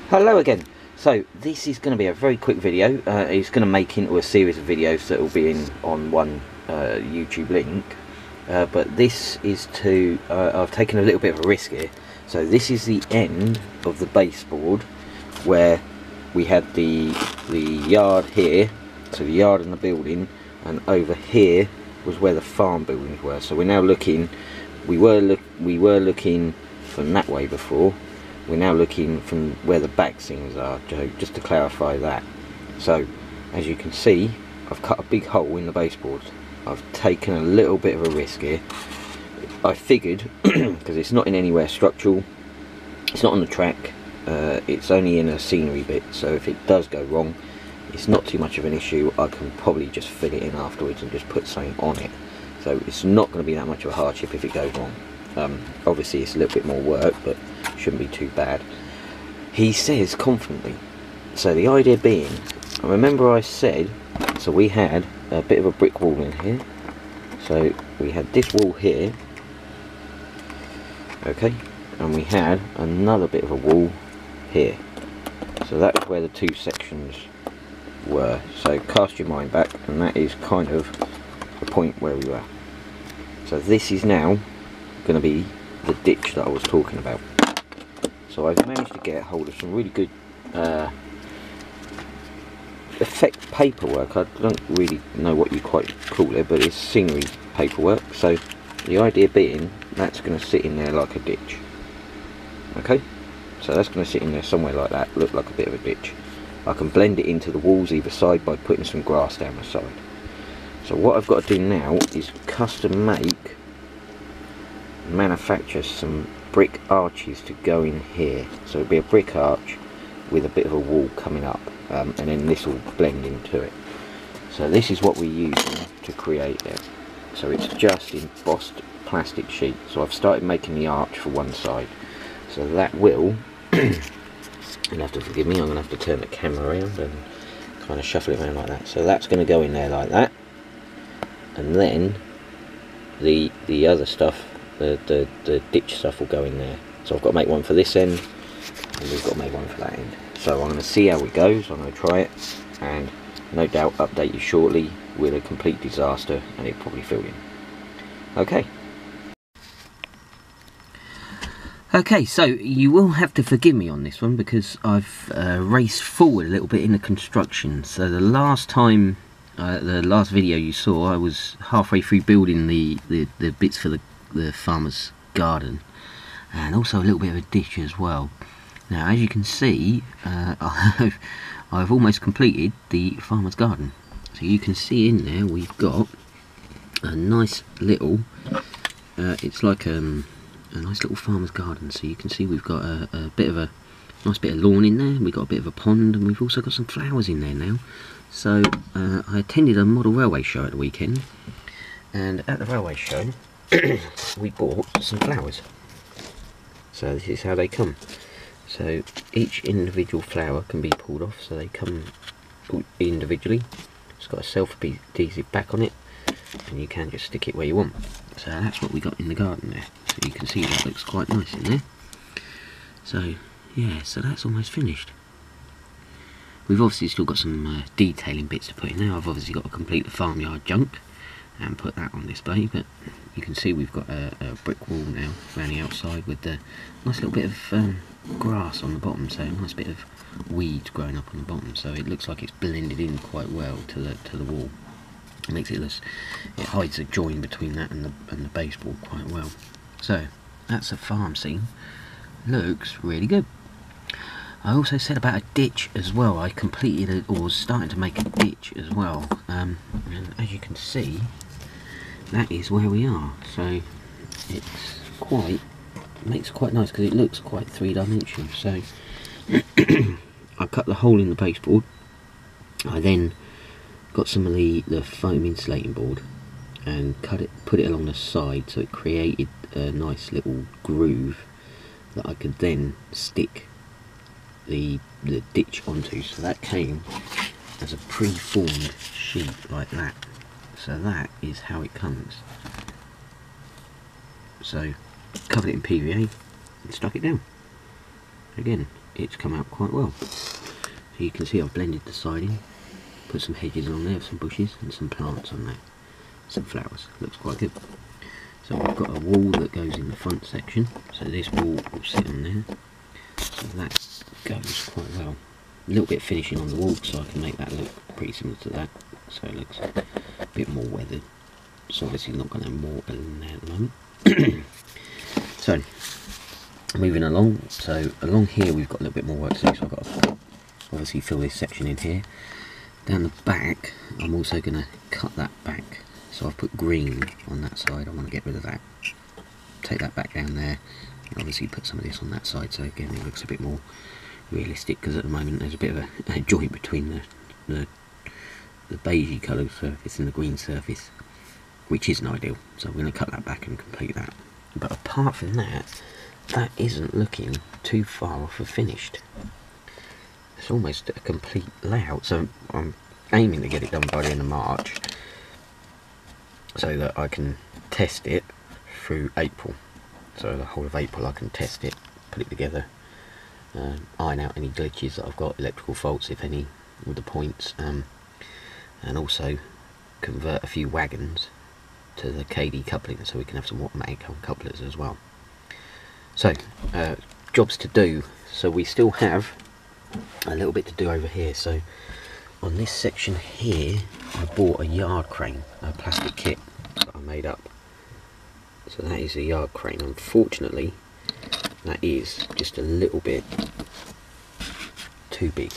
Hello again. So this is going to be a very quick video. It's going to make into a series of videos that will be on one YouTube link. But this is to, I've taken a little bit of a risk here. So this is the end of the baseboard where we had the yard here. So the yard and the building, and over here was where the farm buildings were. So we're now looking, we were looking from that way before. We're now looking from where the back things are, just to clarify that. So, as you can see, I've cut a big hole in the baseboard. I've taken a little bit of a risk here. I figured, because it's not in anywhere structural, it's not on the track, it's only in a scenery bit, so if it does go wrong, it's not too much of an issue. I can probably just fill it in afterwards and just put something on it. So it's not going to be that much of a hardship if it goes wrong. Obviously it's a little bit more work, but shouldn't be too bad, he says confidently. So the idea being, I remember I said, so we had a bit of a brick wall in here, so we had this wall here, okay, and we had another bit of a wall here. So that's where the two sections were. So cast your mind back, and that is kind of the point where we were. So this is now going to be the ditch that I was talking about. So I've managed to get hold of some really good effect paperwork. I don't really know what you quite call it, but it's scenery paperwork. So the idea being, that's going to sit in there like a ditch. Okay, so that's going to sit in there somewhere like that, look like a bit of a ditch. I can blend it into the walls either side by putting some grass down the side. So what I've got to do now is custom manufacture some brick arches to go in here. So it'll be a brick arch with a bit of a wall coming up, and then this will blend into it. So this is what we're using to create it. So it's just embossed plastic sheet. So I've started making the arch for one side. So that will, you'll have to forgive me, I'm going to have to turn the camera around and kind of shuffle it around like that. So that's going to go in there like that, and then the other stuff, the ditch stuff, will go in there. So I've got to make one for this end, and we've got to make one for that end. So I'm going to see how it goes. I'm going to try it, and no doubt update you shortly with a complete disaster, and it probably filled in. Okay, so you will have to forgive me on this one, because I've raced forward a little bit in the construction. So the last time, the last video you saw, I was halfway through building the bits for the farmer's garden, and also a little bit of a ditch as well. Now, as you can see, I've almost completed the farmer's garden. So you can see in there we've got a nice little, it's like a nice little farmer's garden. So you can see we've got a bit of a nice bit of lawn in there, we've got a bit of a pond, and we've also got some flowers in there now. So I attended a model railway show at the weekend, and at the railway show we bought some flowers. So this is how they come. So each individual flower can be pulled off, so they come individually. It's got a self-adhesive back on it, and you can just stick it where you want. So that's what we got in the garden there. So you can see that looks quite nice in there. So yeah, so that's almost finished. We've obviously still got some detailing bits to put in there. I've obviously got to complete the farmyard junk and put that on display, but you can see we've got a brick wall now around the outside with the nice little bit of grass on the bottom, so a nice bit of weeds growing up on the bottom, so it looks like it's blended in quite well to the wall. It makes it less, it hides a join between that and the baseboard quite well. So that's a farm scene. Looks really good. I also said about a ditch as well. I completed it, or was starting to make a ditch as well, and as you can see, that is where we are. So it's makes it quite nice, because it looks quite three-dimensional. So I cut the hole in the baseboard. I then got some of the foam insulating board and put it along the side, so it created a nice little groove that I could then stick the ditch onto. So that came as a pre-formed sheet like that. So that is how it comes. So covered it in PVA and stuck it down. again, it's come out quite well. So you can see I've blended the siding, put some hedges on there, some bushes and some plants on there, some flowers. Looks quite good. So we've got a wall that goes in the front section, so this wall will sit on there, so that goes quite well. A little bit of finishing on the wall so I can make that look pretty similar to that, so it looks a bit more weathered. It's obviously not going to have more than that at the moment. So moving along, so along here we've got a little bit more work to do, so I've got to obviously fill this section in here. Down the back I'm also going to cut that back, so I've put green on that side. I want to get rid of that, take that back down there, and obviously put some of this on that side, so again it looks a bit more realistic, because at the moment there's a bit of a joint between the beigey coloured surface and the green surface, which isn't ideal, so we're going to cut that back and complete that. But apart from that, that isn't looking too far off of finished. It's almost a complete layout, so I'm aiming to get it done by the end of March so that I can test it through April. So the whole of April I can test it, put it together, iron out any glitches that I've got, electrical faults if any with the points, and also convert a few wagons to the KD coupling so we can have some automatic couplers as well. So jobs to do. So we still have a little bit to do over here. So on this section here I bought a yard crane, a plastic kit that I made up. So that is a yard crane. Unfortunately that is just a little bit too big,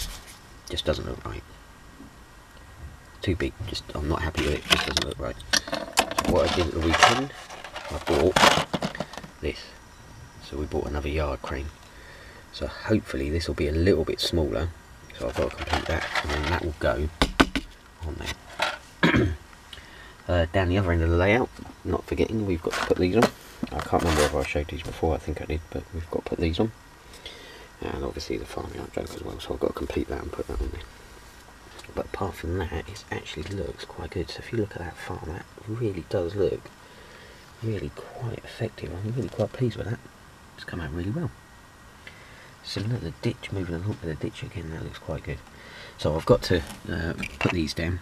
just doesn't look right. Too big, just I'm not happy with it, just doesn't look right. So what I did at the weekend, I bought this. So we bought another yard crane. So hopefully this will be a little bit smaller, so I've got to complete that, and then that will go on there. Down the other end of the layout, not forgetting, we've got to put these on. I can't remember if I showed these before, I think I did, but we've got to put these on. And obviously the farmyard joke as well, so I've got to complete that and put that on there. But apart from that, it actually looks quite good. So if you look at that farm, that really does look really quite effective. I'm really quite pleased with that. It's come out really well. Similar to the ditch, moving along with the ditch again, that looks quite good. So I've got to put these down,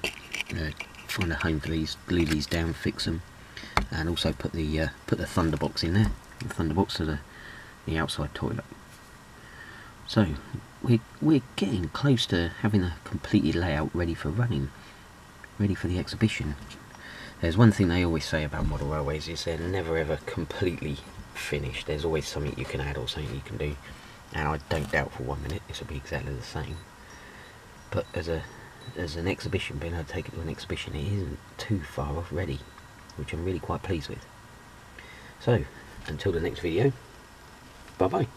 find a home for these, glue these down, fix them, and also put the thunderbox in there. The thunderbox to the outside toilet. So we're getting close to having a completed layout ready for running, ready for the exhibition. There's one thing they always say about model railways, is they're never ever completely finished. There's always something you can add or something you can do, and I don't doubt for 1 minute this will be exactly the same. But as an exhibition, being able to take it to an exhibition, it isn't too far off ready, which I'm really quite pleased with. So until the next video, bye bye.